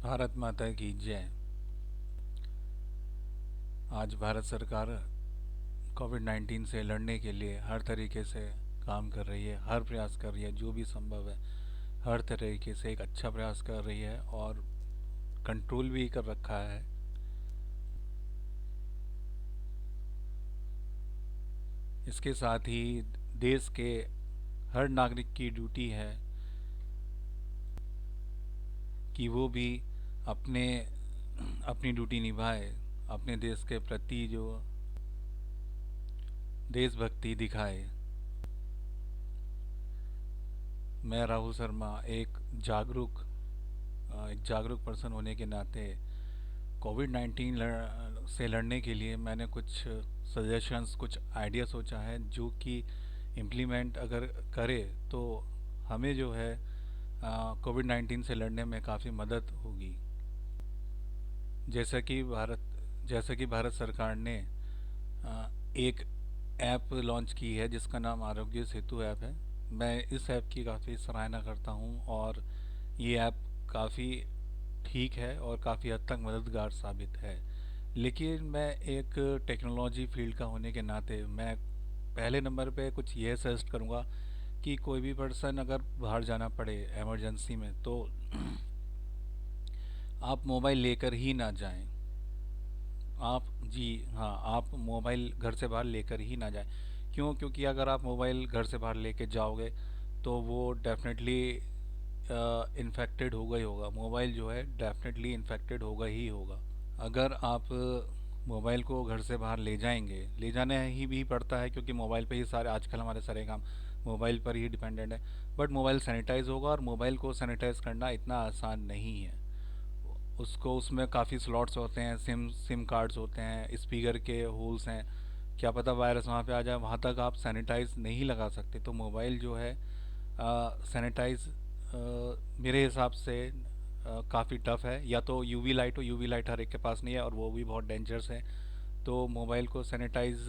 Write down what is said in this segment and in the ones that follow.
भारत माता की जय। आज भारत सरकार कोविड 19 से लड़ने के लिए हर तरीके से काम कर रही है, हर प्रयास कर रही है, जो भी संभव है हर तरीके से एक अच्छा प्रयास कर रही है और कंट्रोल भी कर रखा है। इसके साथ ही देश के हर नागरिक की ड्यूटी है कि वो भी अपने अपनी ड्यूटी निभाए, अपने देश के प्रति जो देशभक्ति दिखाए। मैं राहुल शर्मा एक जागरूक पर्सन होने के नाते कोविड 19 से लड़ने के लिए मैंने कुछ सजेशंस, कुछ आइडिया सोचा है जो कि इम्प्लीमेंट अगर करे तो हमें जो है कोविड 19 से लड़ने में काफ़ी मदद होगी। जैसा कि भारत जैसा कि भारत सरकार ने एक ऐप लॉन्च की है जिसका नाम आरोग्य सेतु ऐप है। मैं इस ऐप की काफ़ी सराहना करता हूँ और ये ऐप काफ़ी ठीक है और काफ़ी हद तक मददगार साबित है। लेकिन मैं एक टेक्नोलॉजी फील्ड का होने के नाते मैं पहले नंबर पे कुछ ये सजेस्ट करूँगा कि कोई भी पर्सन अगर बाहर जाना पड़े इमरजेंसी में तो आप मोबाइल लेकर ही ना जाएं। आप जी हाँ, आप मोबाइल घर से बाहर लेकर ही ना जाएं। क्यों? क्योंकि अगर आप मोबाइल घर से बाहर लेके जाओगे तो वो डेफिनेटली इन्फेक्टेड होगा ही होगा। मोबाइल जो है डेफिनेटली इन्फेक्टेड होगा ही होगा। अगर आप मोबाइल को घर से बाहर ले जाएंगे, ले जाना ही भी पड़ता है क्योंकि मोबाइल पे ही सारे आजकल हमारे सारे काम मोबाइल पर ही डिपेंडेंट है। बट मोबाइल सैनिटाइज होगा और मोबाइल को सैनिटाइज करना इतना आसान नहीं है। उसको उसमें काफ़ी स्लॉट्स होते हैं, सिम सिम कार्ड्स होते हैं, स्पीकर के होल्स हैं, क्या पता वायरस वहाँ पे आ जाए। वहाँ तक आप सैनिटाइज नहीं लगा सकते। तो मोबाइल जो है सैनिटाइज मेरे हिसाब से काफ़ी टफ है। या तो यूवी लाइट हो, यूवी लाइट हर एक के पास नहीं है और वो भी बहुत डेंजरस है। तो मोबाइल को सैनिटाइज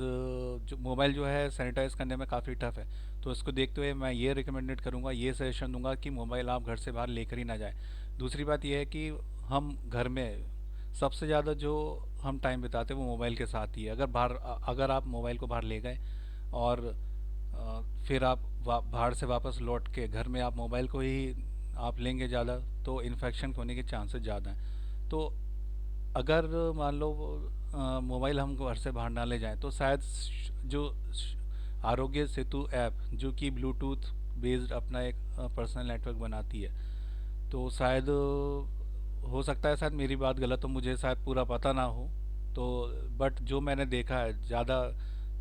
जो मोबाइल जो है सैनिटाइज करने में काफ़ी टफ है। तो इसको देखते हुए मैं ये रिकमेंडेड करूँगा, ये सजेशन दूंगा कि मोबाइल आप घर से बाहर लेकर ही ना जाएं। दूसरी बात यह है कि हम घर में सबसे ज़्यादा जो हम टाइम बिताते हैं वो मोबाइल के साथ ही है। अगर आप मोबाइल को बाहर ले गए और फिर आप बाहर से वापस लौट के घर में आप मोबाइल को ही आप लेंगे ज़्यादा, तो इन्फेक्शन होने के चांसेस ज़्यादा हैं। तो अगर मान लो मोबाइल हम घर से बाहर ना ले जाएं तो शायद जो आरोग्य सेतु ऐप जो कि ब्लूटूथ बेस्ड अपना एक पर्सनल नेटवर्क बनाती है, तो शायद हो सकता है शायद मेरी बात गलत हो, मुझे शायद पूरा पता ना हो। तो बट जो मैंने देखा है, ज़्यादा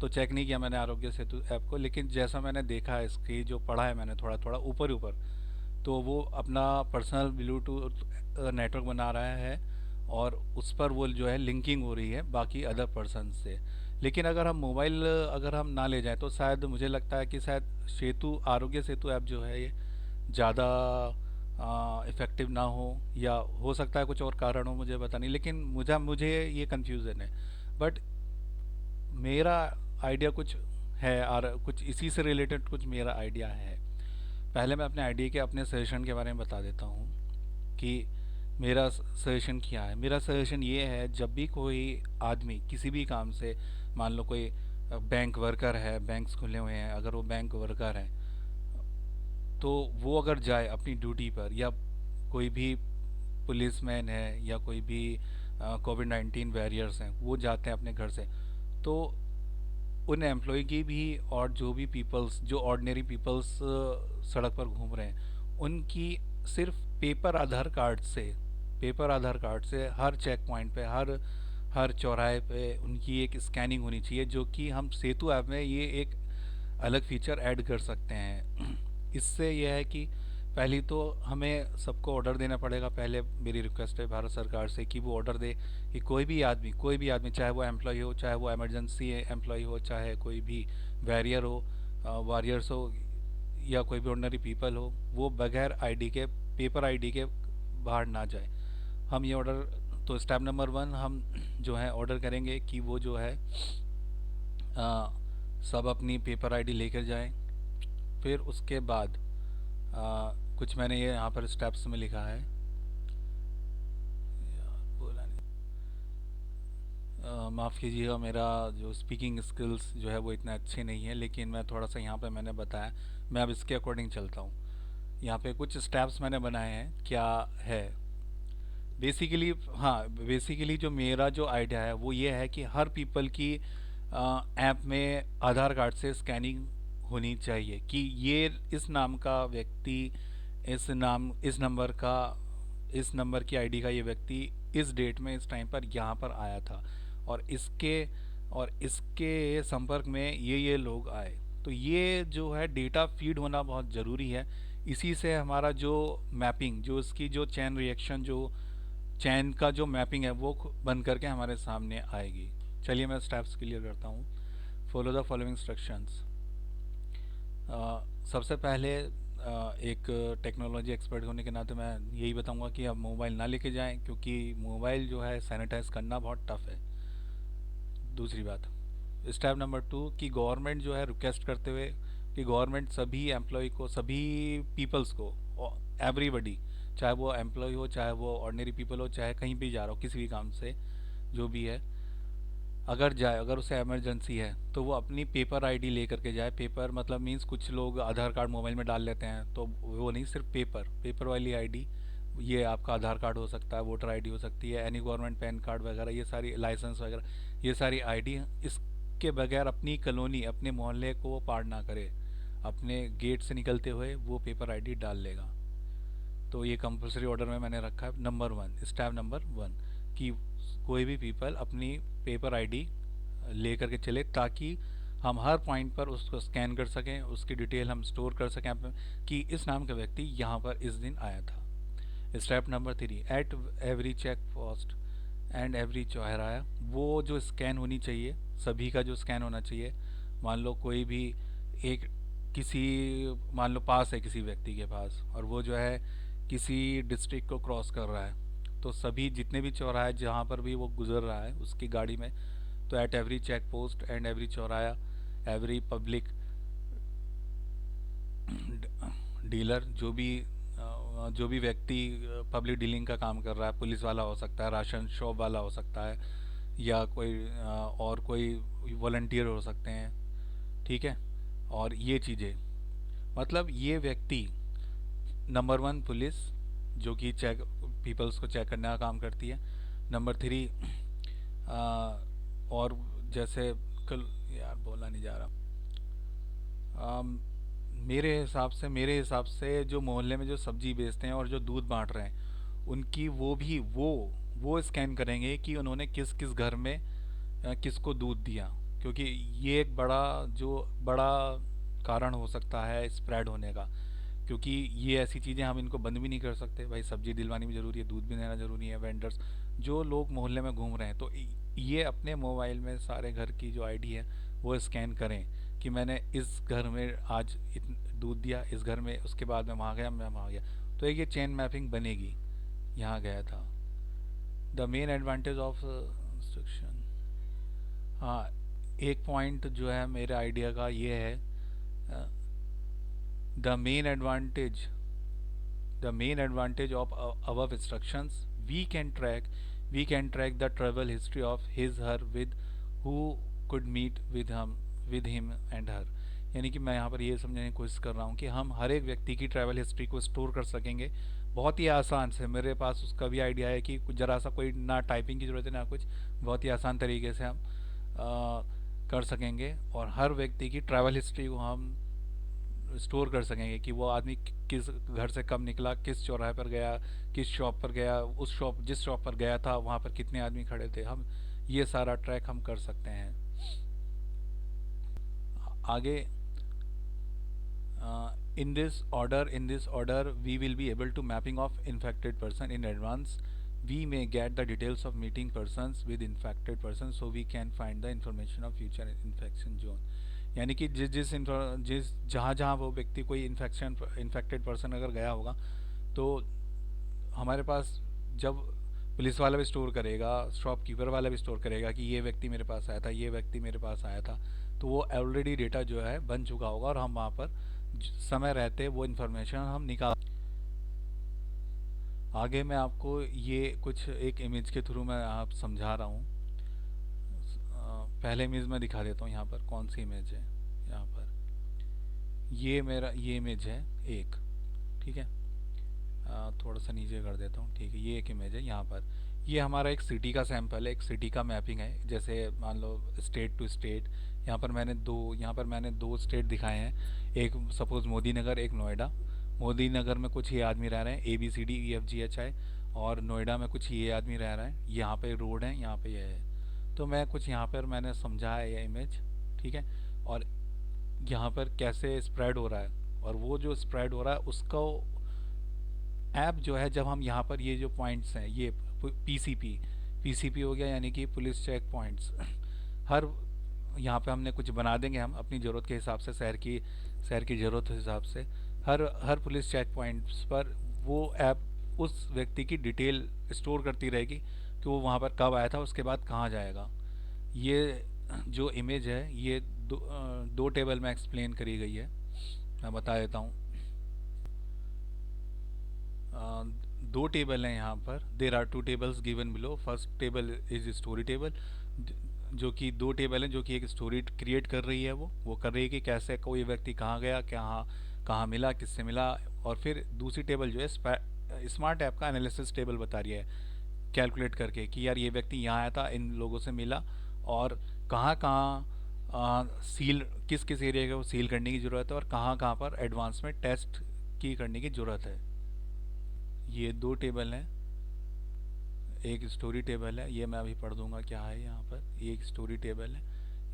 तो चेक नहीं किया मैंने आरोग्य सेतु ऐप को, लेकिन जैसा मैंने देखा है, इसकी जो पढ़ा है मैंने थोड़ा थोड़ा ऊपर ऊपर, तो वो अपना पर्सनल ब्लूटूथ नेटवर्क बना रहा है और उस पर वो जो है लिंकिंग हो रही है बाकी अदर पर्सन से। लेकिन अगर हम ना ले जाएं तो शायद मुझे लगता है कि शायद सेतु आरोग्य सेतु ऐप जो है ये ज़्यादा इफ़ेक्टिव ना हो, या हो सकता है कुछ और कारण हो, मुझे पता नहीं। लेकिन मुझे ये कन्फ्यूज़न है। बट मेरा आइडिया कुछ है और कुछ इसी से रिलेटेड कुछ मेरा आइडिया है। पहले मैं अपने आइडिया के अपने सजेशन के बारे में बता देता हूँ कि मेरा सजेशन क्या है। मेरा सजेशन ये है, जब भी कोई आदमी किसी भी काम से, मान लो कोई बैंक वर्कर है, बैंक्स खुले हुए हैं, अगर वो बैंक वर्कर है तो वो अगर जाए अपनी ड्यूटी पर, या कोई भी पुलिसमैन है या कोई भी कोविड 19 वॉरियर्स हैं वो जाते हैं अपने घर से, तो उन एम्प्लॉय की भी और जो भी पीपल्स, जो ऑर्डिनरी पीपल्स सड़क पर घूम रहे हैं, उनकी सिर्फ पेपर आधार कार्ड से हर चेक पॉइंट पे, हर हर चौराहे पे उनकी एक स्कैनिंग होनी चाहिए, जो कि हम सेतु ऐप में ये एक अलग फीचर ऐड कर सकते हैं। इससे यह है कि पहली तो हमें सबको ऑर्डर देना पड़ेगा। पहले मेरी रिक्वेस्ट है भारत सरकार से कि वो ऑर्डर दे कि कोई भी आदमी चाहे वो एम्प्लॉय हो, चाहे वो इमरजेंसी एम्प्लॉय हो, चाहे कोई भी वॉरियर हो, वॉरियर्स हो, या कोई भी ऑर्डिनरी पीपल हो, वो बगैर आईडी के, पेपर आईडी के बाहर ना जाए। हम ये ऑर्डर, तो स्टेप नंबर 1 हम जो है ऑर्डर करेंगे कि वो जो है अ, सब अपनी पेपर आईडी लेकर जाएं। फिर उसके बाद कुछ मैंने ये यहाँ पर स्टेप्स में लिखा है। माफ़ कीजिएगा, मेरा जो स्पीकिंग स्किल्स जो है वो इतने अच्छे नहीं है, लेकिन मैं थोड़ा सा यहाँ पे मैंने बताया, मैं अब इसके अकॉर्डिंग चलता हूँ। यहाँ पे कुछ स्टेप्स मैंने बनाए हैं, क्या है बेसिकली। हाँ, बेसिकली जो मेरा जो आइडिया है वो ये है कि हर पीपल की ऐप में आधार कार्ड से स्कैनिंग होनी चाहिए, कि ये इस नाम का व्यक्ति, इस नंबर का, इस नंबर की आईडी का ये व्यक्ति इस डेट में इस टाइम पर यहाँ पर आया था, और इसके संपर्क में ये लोग आए। तो ये जो है डेटा फीड होना बहुत ज़रूरी है। इसी से हमारा जो मैपिंग, जो इसकी जो चैन रिएक्शन, जो चैन का जो मैपिंग है वो बन करके हमारे सामने आएगी। चलिए मैं स्टेप्स क्लियर करता हूँ। Follow the following instructions. सबसे पहले एक टेक्नोलॉजी एक्सपर्ट होने के नाते मैं यही बताऊंगा कि आप मोबाइल ना लेके जाएं, क्योंकि मोबाइल जो है सैनिटाइज करना बहुत टफ है। दूसरी बात, स्टेप नंबर 2, कि गवर्नमेंट जो है रिक्वेस्ट करते हुए कि गवर्नमेंट सभी एम्प्लॉय को, सभी पीपल्स को, एवरीबडी, चाहे वो एम्प्लॉय हो, चाहे वो ऑर्डिनरी पीपल हो, चाहे कहीं भी जा रहा हो किसी भी काम से, जो भी है, अगर जाए, अगर उसे इमरजेंसी है तो वो अपनी पेपर आईडी ले करके जाए। पेपर मतलब मीन्स कुछ लोग आधार कार्ड मोबाइल में डाल लेते हैं, तो वो नहीं, सिर्फ पेपर वाली आईडी। ये आपका आधार कार्ड हो सकता है, वोटर आईडी हो सकती है, एनी गवर्नमेंट पैन कार्ड वगैरह, ये सारी लाइसेंस वगैरह, ये सारी आईडी। इसके बगैर अपनी कॉलोनी, अपने मोहल्ले को वो पार ना करे, अपने गेट से निकलते हुए वो पेपर आईडी डाल लेगा। तो ये कंपलसरी ऑर्डर में मैंने रखा है, नंबर 1, स्टेप नंबर 1, कि कोई भी पीपल अपनी पेपर आईडी ले करके चले, ताकि हम हर पॉइंट पर उसको स्कैन कर सकें, उसकी डिटेल हम स्टोर कर सकें कि इस नाम का व्यक्ति यहाँ पर इस दिन आया था। Step number 3, at every check post and every चौराहा, वो जो स्कैन होनी चाहिए, सभी का जो स्कैन होना चाहिए। मान लो कोई भी एक, किसी, मान लो पास है किसी व्यक्ति के पास, और वो जो है किसी डिस्ट्रिक्ट को क्रॉस कर रहा है, तो सभी जितने भी चौराहे जहाँ पर भी वो गुजर रहा है उसकी गाड़ी में, तो at every check post and every चौराहा, एवरी पब्लिक डीलर, जो भी व्यक्ति पब्लिक डीलिंग का काम कर रहा है, पुलिस वाला हो सकता है, राशन शॉप वाला हो सकता है, या कोई और कोई वॉलंटियर हो सकते हैं, ठीक है। और ये चीज़ें, मतलब ये व्यक्ति, नंबर 1 पुलिस, जो कि चेक, पीपल्स को चेक करने का काम करती है। नंबर 3, और जैसे कल, यार बोला नहीं जा रहा, अम, मेरे हिसाब से जो मोहल्ले में जो सब्जी बेचते हैं और जो दूध बांट रहे हैं, उनकी वो स्कैन करेंगे कि उन्होंने किस किस घर में किसको दूध दिया, क्योंकि ये एक बड़ा कारण हो सकता है स्प्रेड होने का। क्योंकि ये ऐसी चीज़ें हम इनको बंद भी नहीं कर सकते भाई, सब्जी दिलवानी भी ज़रूरी है, दूध भी देना ज़रूरी है, वेंडर्स जो लोग मोहल्ले में घूम रहे हैं, तो ये अपने मोबाइल में सारे घर की जो आईडी है वो स्कैन करें, कि मैंने इस घर में आज दूध दिया, इस घर में, उसके बाद मैं वहाँ गया, मैं वहाँ गया, तो एक ये चेन मैपिंग बनेगी, यहाँ गया था। The main advantage of instruction, हाँ, एक पॉइंट जो है मेरे आइडिया का ये है, the main advantage the main advantage of above instructions, we can track the travel history of his her with who could meet with him and her। यानी कि मैं यहाँ पर ये समझने की कोशिश कर रहा हूँ कि हम हर एक व्यक्ति की ट्रैवल हिस्ट्री को स्टोर कर सकेंगे बहुत ही आसान से। मेरे पास उसका भी आइडिया है कि कुछ ज़रा सा कोई ना टाइपिंग की ज़रूरत है ना कुछ, बहुत ही आसान तरीके से हम कर सकेंगे, और हर व्यक्ति की ट्रैवल हिस्ट्री को हम स्टोर कर सकेंगे, कि वो आदमी किस घर से कब निकला, किस चौराहे पर गया, किस शॉप पर गया, जिस शॉप पर गया था वहाँ पर कितने आदमी खड़े थे, हम ये सारा ट्रैक हम कर सकते हैं। आगे, in this order we will be able to mapping of infected person in advance. We may get the details of meeting persons with infected persons, so we can find the information of future infection zone। यानी कि जिस जहाँ जहाँ वो व्यक्ति कोई infected person अगर गया होगा, तो हमारे पास, जब पुलिस वाला भी स्टोर करेगा, शॉपकीपर वाला भी स्टोर करेगा कि ये व्यक्ति मेरे पास आया था, ये व्यक्ति मेरे पास आया था, तो वो ऑलरेडी डेटा जो है बन चुका होगा, और हम वहाँ पर समय रहते वो इन्फॉर्मेशन हम निकाल। आगे मैं आपको ये कुछ एक इमेज के थ्रू मैं आप समझा रहा हूँ। पहले इमेज में दिखा देता हूँ यहाँ पर कौन सी इमेज है। यहाँ पर ये मेरा ये इमेज है एक, ठीक है। थोड़ा सा नीचे कर देता हूँ, ठीक है। ये एक इमेज है यहाँ पर। ये हमारा एक सिटी का सैंपल है, एक सिटी का मैपिंग है। जैसे मान लो स्टेट टू स्टेट, यहाँ पर मैंने दो स्टेट दिखाए हैं। एक सपोज मोदी नगर, एक नोएडा। मोदी नगर में कुछ ये आदमी रह रहे हैं, ABCDEFGHI, और नोएडा में कुछ ये आदमी रह रहा है। यहाँ पे रोड है, यहाँ पे ये है। तो मैं कुछ यहाँ पर मैंने समझा है ये इमेज, ठीक है। और यहाँ पर कैसे स्प्रेड हो रहा है, और वो जो स्प्रेड हो रहा है उसको ऐप जो है, जब हम यहाँ पर ये जो पॉइंट्स हैं, ये पीसीपी पीसीपी हो गया, यानी कि पुलिस चेक पॉइंट्स। हर यहाँ पे हमने कुछ बना देंगे हम अपनी ज़रूरत के हिसाब से, शहर की ज़रूरत के हिसाब से। हर हर पुलिस चेक पॉइंट्स पर वो ऐप उस व्यक्ति की डिटेल स्टोर करती रहेगी कि वो वहाँ पर कब आया था, उसके बाद कहाँ जाएगा। ये जो इमेज है ये दो टेबल में एक्सप्लेन करी गई है। मैं बता देता हूँ। दो टेबल हैं यहाँ पर। There are two tables given below. First table is story table, जो कि दो टेबल हैं, जो कि एक स्टोरी क्रिएट कर रही है। वो कर रही है कि कैसे कोई व्यक्ति कहाँ गया, कहाँ कहाँ मिला, किससे मिला। और फिर दूसरी टेबल जो है स्मार्ट ऐप का एनालिसिस टेबल बता रही है, कैलकुलेट करके कि यार ये व्यक्ति यहाँ आया था, इन लोगों से मिला, और कहाँ कहाँ सील, किस किस एरिया को सील करने की ज़रूरत है, और कहाँ कहाँ पर एडवांस में टेस्ट की करने की ज़रूरत है। ये दो टेबल हैं। एक स्टोरी टेबल है, ये मैं अभी पढ़ दूंगा क्या है यहाँ पर। ये एक स्टोरी टेबल है,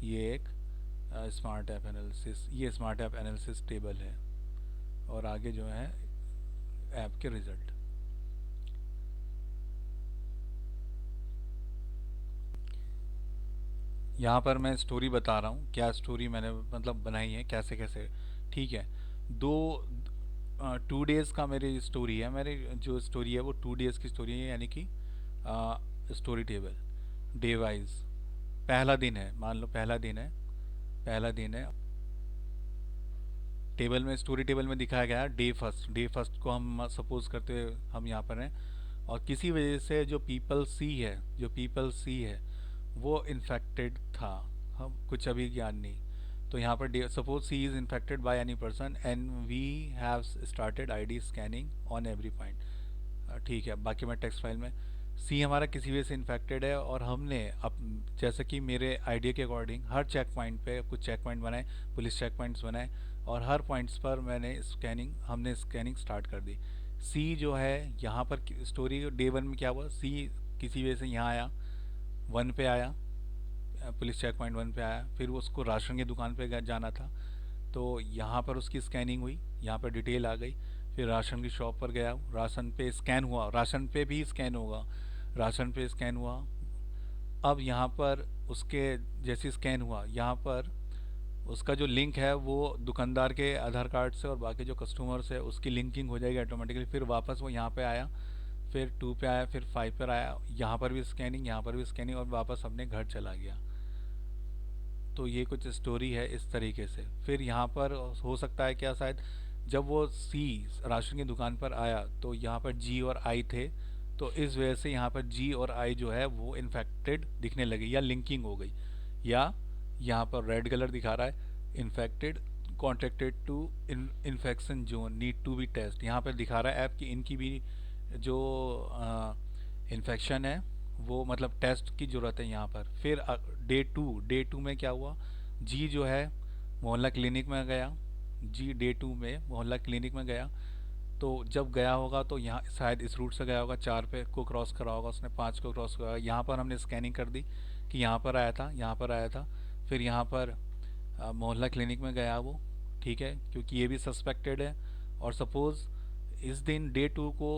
ये एक स्मार्ट ऐप एनालिसिस, ये स्मार्ट ऐप एनालिसिस टेबल है। और आगे जो है ऐप के रिजल्ट। यहाँ पर मैं स्टोरी बता रहा हूँ, क्या स्टोरी मैंने मतलब बनाई है, कैसे कैसे, ठीक है। दो 2 डेज़ का मेरी स्टोरी है। मेरी जो स्टोरी है वो 2 डेज़ की स्टोरी है, यानी कि स्टोरी टेबल डे वाइज। पहला दिन है, मान लो पहला दिन है। टेबल में, स्टोरी टेबल में दिखाया गया है डे फर्स्ट को हम सपोज करते हुए हम यहाँ पर हैं। और किसी वजह से जो पीपल सी है वो इन्फेक्टेड था। हम कुछ अभी ज्ञान नहीं। तो यहाँ पर suppose C is infected by any person and we have started ID scanning on every point, ठीक है। बाकी मैं टेक्स्ट फाइल में, सी हमारा किसी वजह से इन्फेक्टेड है, और हमने अब जैसे कि मेरे आइडिया के अकॉर्डिंग हर चेक पॉइंट पे कुछ चेक पॉइंट बनाए, पुलिस चेक पॉइंट्स बनाए, और हर पॉइंट्स पर हमने स्कैनिंग स्टार्ट कर दी। सी जो है यहाँ पर स्टोरी डे 1 में क्या हुआ, सी किसी वजह से यहाँ आया, 1 पे आया, पुलिस चेक पॉइंट 1 पे आया। फिर उसको राशन की दुकान पे जाना था, तो यहाँ पर उसकी स्कैनिंग हुई, यहाँ पर डिटेल आ गई। फिर राशन की शॉप पर गया, राशन पे स्कैन हुआ, राशन पे भी स्कैन होगा, राशन पे स्कैन हुआ। अब यहाँ पर उसके जैसे स्कैन हुआ, यहाँ पर उसका जो लिंक है वो दुकानदार के आधार कार्ड से और बाकी जो कस्टमर्स है उसकी लिंकिंग हो जाएगी ऑटोमेटिकली। फिर वापस वो यहाँ पे आया, फिर 2 पे आया, फिर 5 पर आया, यहाँ पर भी स्कैनिंग, यहाँ पर भी स्कैनिंग, और वापस अपने घर चला गया। तो ये कुछ स्टोरी है इस तरीके से। फिर यहाँ पर हो सकता है क्या, शायद जब वो सी राशन की दुकान पर आया तो यहाँ पर जी और आई थे, तो इस वजह से यहाँ पर जी और आई जो है वो इन्फेक्टेड दिखने लगी, या लिंकिंग हो गई। या यहाँ पर रेड कलर दिखा रहा है, infected contracted to infection zone need to be test. यहाँ पर दिखा रहा है ऐप की इनकी भी जो इन्फेक्शन है वो मतलब टेस्ट की ज़रूरत है यहाँ पर। फिर डे टू में क्या हुआ, जी जो है मोहल्ला क्लिनिक में गया, जी डे 2 में मोहल्ला क्लिनिक में गया। तो जब गया होगा तो यहाँ शायद इस रूट से गया होगा, 4 पे को क्रॉस करा होगा उसने, 5 को क्रॉस करा। यहाँ पर हमने स्कैनिंग कर दी कि यहाँ पर आया था, यहाँ पर आया था। फिर यहाँ पर मोहल्ला क्लिनिक में गया वो, ठीक है, क्योंकि ये भी सस्पेक्टेड है। और सपोज़ इस दिन डे 2 को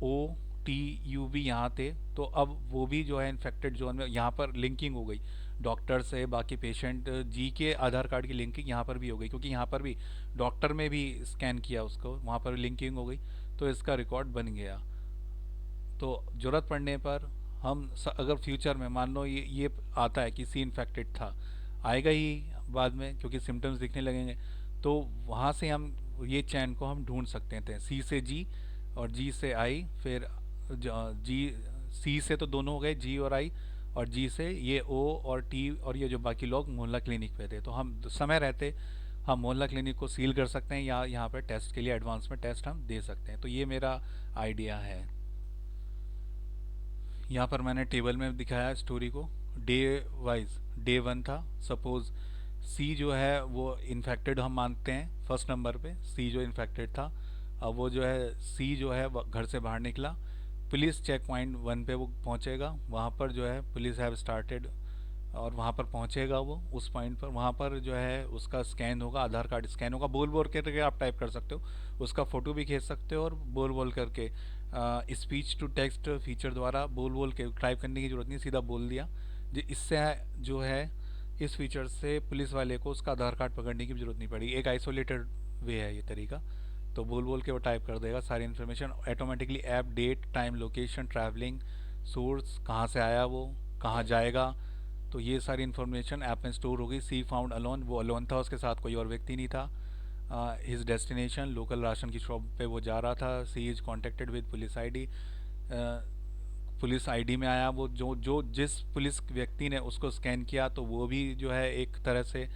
OTU भी यहाँ थे, तो अब वो भी जो है इन्फेक्टेड जोन में, यहाँ पर लिंकिंग हो गई डॉक्टर से बाकी पेशेंट, जी के आधार कार्ड की लिंकिंग यहाँ पर भी हो गई, क्योंकि यहाँ पर भी डॉक्टर में भी स्कैन किया उसको, वहाँ पर लिंकिंग हो गई। तो इसका रिकॉर्ड बन गया। तो ज़रूरत पड़ने पर हम अगर फ्यूचर में मान लो ये आता है कि सी इन्फेक्टेड था, आएगा ही बाद में क्योंकि सिम्टम्स दिखने लगेंगे, तो वहाँ से हम ये चैन को हम ढूंढ सकते थे, सी से जी और जी से आई। फिर जी सी से तो दोनों हो गए, जी और आई, और जी से ये ओ और टी और ये जो बाकी लोग मोहल्ला क्लिनिक पे थे। तो हम समय रहते हम मोहल्ला क्लिनिक को सील कर सकते हैं या यहाँ पर टेस्ट के लिए एडवांस में टेस्ट हम दे सकते हैं। तो ये मेरा आइडिया है। यहाँ पर मैंने टेबल में दिखाया स्टोरी को डे वाइज। डे वन था, सपोज सी जो है वो इन्फेक्टेड हम मानते हैं फर्स्ट नंबर पे, सी जो इन्फेक्टेड था। अब वो जो है सी जो है घर से बाहर निकला, पुलिस चेक पॉइंट वन पे वो पहुंचेगा। वहाँ पर जो है पुलिस हैव स्टार्टेड, और वहाँ पर पहुँचेगा वो उस पॉइंट पर। वहाँ पर जो है उसका स्कैन होगा, आधार कार्ड स्कैन होगा। बोल बोल करके आप टाइप कर सकते हो, उसका फ़ोटो भी खींच सकते हो, और बोल बोल करके स्पीच टू टेक्स्ट फीचर द्वारा बोल बोल के टाइप करने की ज़रूरत नहीं, सीधा बोल दिया। इससे जो है इस फीचर से पुलिस वाले को उसका आधार कार्ड पकड़ने की भी ज़रूरत नहीं पड़ेगी। एक आइसोलेटेड वे है ये तरीका। तो बोल बोल के वो टाइप कर देगा सारी information automatically, app, date, time, location, travelling, source, कहाँ से आया वो, कहाँ जाएगा। तो ये सारी इन्फॉर्मेशन ऐप में स्टोर होगी। सी फाउंड अलोन, वो अलोन था, उसके साथ कोई और व्यक्ति नहीं था। हिज डेस्टिनेशन, लोकल राशन की शॉप पे वो जा रहा था। C is contacted with police ID, police ID में आया वो, जो जो जिस पुलिस व्यक्ति ने उसको स्कैन किया, तो वो भी जो है एक तरह से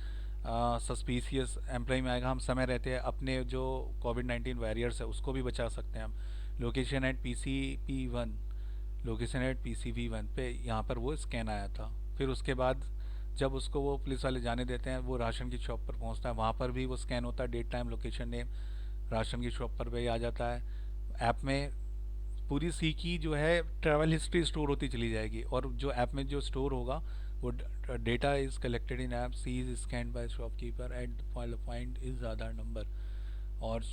सस्पिशियस एम्प्लॉय में आएगा। हम समय रहते हैं अपने जो कोविड-19 वॉरियर्स है उसको भी बचा सकते हैं हम। Location eight PCP1, location eight PCP1 पे यहाँ पर वो स्कैन आया था। फिर उसके बाद जब उसको वो पुलिस वाले जाने देते हैं, वो राशन की शॉप पर पहुँचता है, वहाँ पर भी वो स्कैन होता है, डेट, टाइम, लोकेशन, नेम, राशन की शॉप पर भी आ जाता है। ऐप में पूरी सी की जो है ट्रैवल हिस्ट्री स्टोर होती चली जाएगी, और जो ऐप में जो स्टोर होगा वो data is collected in app, C is scan by shopkeeper at point is Aadhaar number. और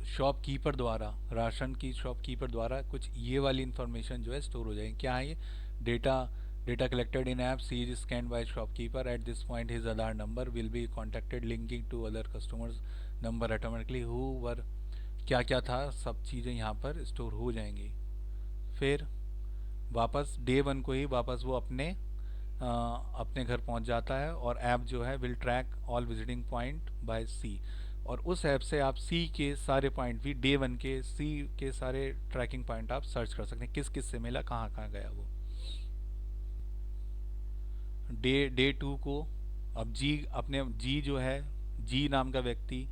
शॉपकीपर द्वारा, राशन की शॉपकीपर द्वारा कुछ ये वाली इन्फॉर्मेशन जो है स्टोर हो जाएगी। क्या है ये? Data, data collected in app, C is scan by shopkeeper at this point his Aadhaar number will be contacted linking to other customers number automatically whoever, क्या क्या था सब चीज़ें यहाँ पर स्टोर हो जाएंगी। फिर वापस डे वन को ही वापस वो अपने घर पहुँच जाता है, और ऐप जो है will track all visiting point by C. और उस ऐप से आप सी के सारे पॉइंट भी, डे वन के सी के सारे ट्रैकिंग पॉइंट आप सर्च कर सकते हैं, किस किस से मिला, कहाँ कहाँ गया वो। डे टू को अब जी, अपने जी जो है, जी नाम का व्यक्ति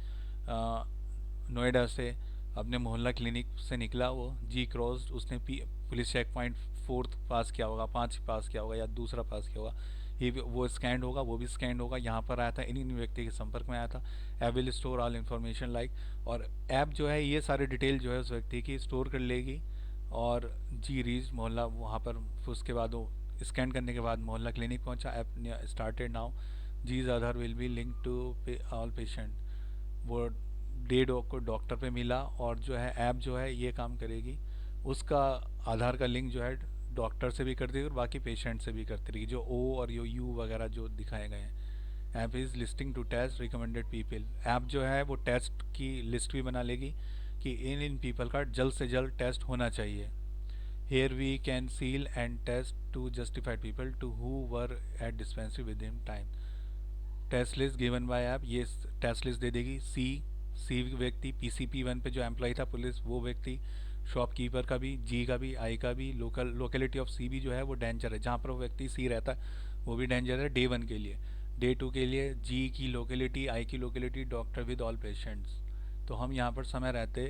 नोएडा से अपने मोहल्ला क्लिनिक से निकला। वो जी क्रॉस, उसने पुलिस चेक पॉइंट फोर्थ पास किया होगा, पाँच पास किया होगा या दूसरा पास किया होगा। ये वो स्कैंड होगा, वो भी स्कैंड होगा। यहाँ पर आया था, इन व्यक्ति के संपर्क में आया था। App will store all information like, और ऐप जो है ये सारी डिटेल जो है उस व्यक्ति की स्टोर कर लेगी। और जी रीच मोहल्ला, वहाँ पर फिर उसके बाद वो स्कैन करने के बाद मोहल्ला क्लिनिक पहुँचा। ऐप स्टार्टेड नाउ, जीज Aadhaar will be link to all patient. वो डे को डॉक्टर पे मिला, और जो है ऐप जो है ये काम करेगी, उसका आधार का लिंक जो है डॉक्टर से भी कर देगी और बाकी पेशेंट से भी करती रहेगी, जो ओ और यू वगैरह जो दिखाए गए हैं। App is listing to test recommended people, app जो है वो टेस्ट की लिस्ट भी बना लेगी कि इन इन पीपल का जल्द से जल्द टेस्ट होना चाहिए। Here we can seal and test to justified people to whoever at dispensary within time. Test list given by app, ये टेस्ट लिस्ट दे देगी। सी व्यक्ति, PCP1 पे जो एम्प्लॉय था पुलिस, वो व्यक्ति, शॉपकीपर का भी, जी का भी, आई का भी, लोकेलिटी ऑफ सी भी जो है वो डेंजर है, जहाँ पर वो व्यक्ति सी रहता है वो भी डेंजर है डे वन के लिए। डे टू के लिए जी की लोकेलिटी, आई की locality, doctor with all patients. तो हम यहाँ पर समय रहते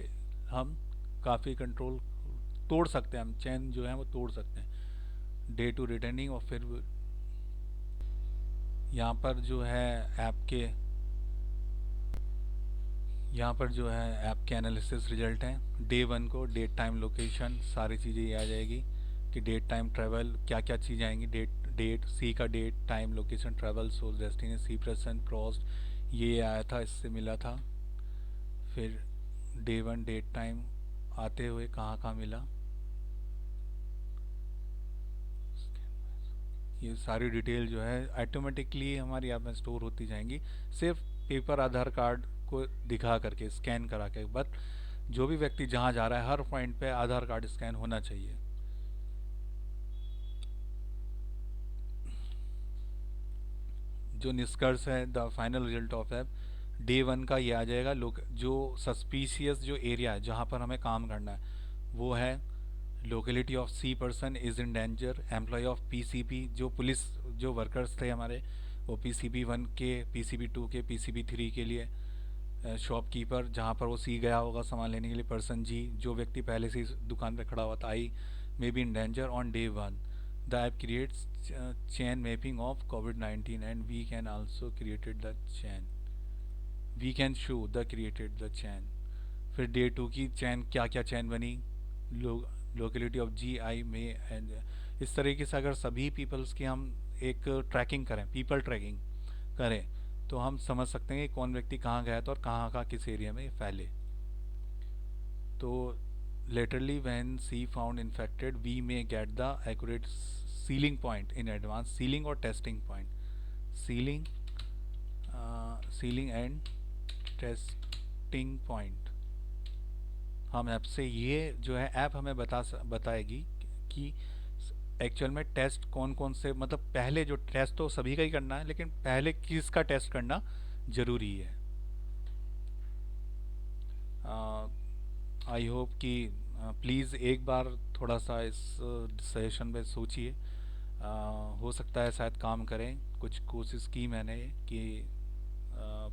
हम काफ़ी कंट्रोल तोड़ सकते हैं, हम चैन जो है वो तोड़ सकते हैं। डे टू रिटर्निंग, और फिर यहाँ पर जो है ऐप के, यहाँ पर जो है ऐप के एनालिसिस रिजल्ट हैं। डे वन को डेट, टाइम, लोकेशन, सारी चीज़ें ये आ जाएगी कि डेट, टाइम, ट्रैवल, क्या क्या चीज़ें आएंगी। डेट सी का date, time, location, travel, source, destination, C person crossed, ये आया था, इससे मिला था। फिर डे वन डेट टाइम आते हुए कहाँ कहाँ मिला, ये सारी डिटेल जो है ऑटोमेटिकली हमारी ऐप में स्टोर होती जाएंगी, सिर्फ पेपर आधार कार्ड को दिखा करके, स्कैन करा के। बट जो भी व्यक्ति जहाँ जा रहा है हर पॉइंट पे आधार कार्ड स्कैन होना चाहिए। जो निष्कर्ष है, the final result of app, day one का ये आ जाएगा। लोग जो सस्पिशियस जो एरिया है जहाँ पर हमें काम करना है वो है locality of C person is in danger, employ of PCB, जो पुलिस जो वर्कर्स थे हमारे वो पीसीबी 1 के, पीसीबी 2 के, पीसीबी 3 के लिए, शॉपकीपर जहाँ पर वो सी गया होगा सामान लेने के लिए, पर्सन जी जो व्यक्ति पहले से इस दुकान पे खड़ा हुआ था, I may be in danger on day 1। The app creates chain mapping of COVID 19 and we can also created the chain, we can show the created the chain. फिर डे 2 की चैन, क्या क्या चैन बनी, लोकेलिटी ऑफ जी आई में and, इस तरीके से अगर सभी पीपल्स की हम एक ट्रैकिंग करें, पीपल ट्रैकिंग करें, तो हम समझ सकते हैं कि कौन व्यक्ति कहाँ गया था और कहाँ का किस एरिया में फैले। तो latterly when C found infected we may get the accurate sealing point in advance, sealing और testing point, sealing sealing and testing point. हम ऐप से, ये जो है ऐप हमें बताएगी कि एक्चुअल में टेस्ट कौन कौन से, मतलब पहले जो टेस्ट तो सभी का ही करना है, लेकिन पहले किसका टेस्ट करना ज़रूरी है। आई होप कि प्लीज़ एक बार थोड़ा सा इस सजेशन पे सोचिए, हो सकता है शायद काम करें। कुछ कोशिश की मैंने कि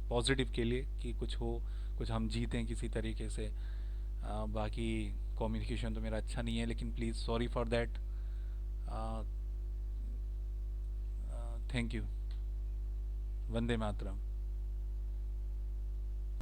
पॉजिटिव के लिए कि कुछ हो, कुछ हम जीतें किसी तरीके से। बाकी कम्युनिकेशन तो मेरा अच्छा नहीं है, लेकिन please sorry for that. Thank you. Vande Mataram.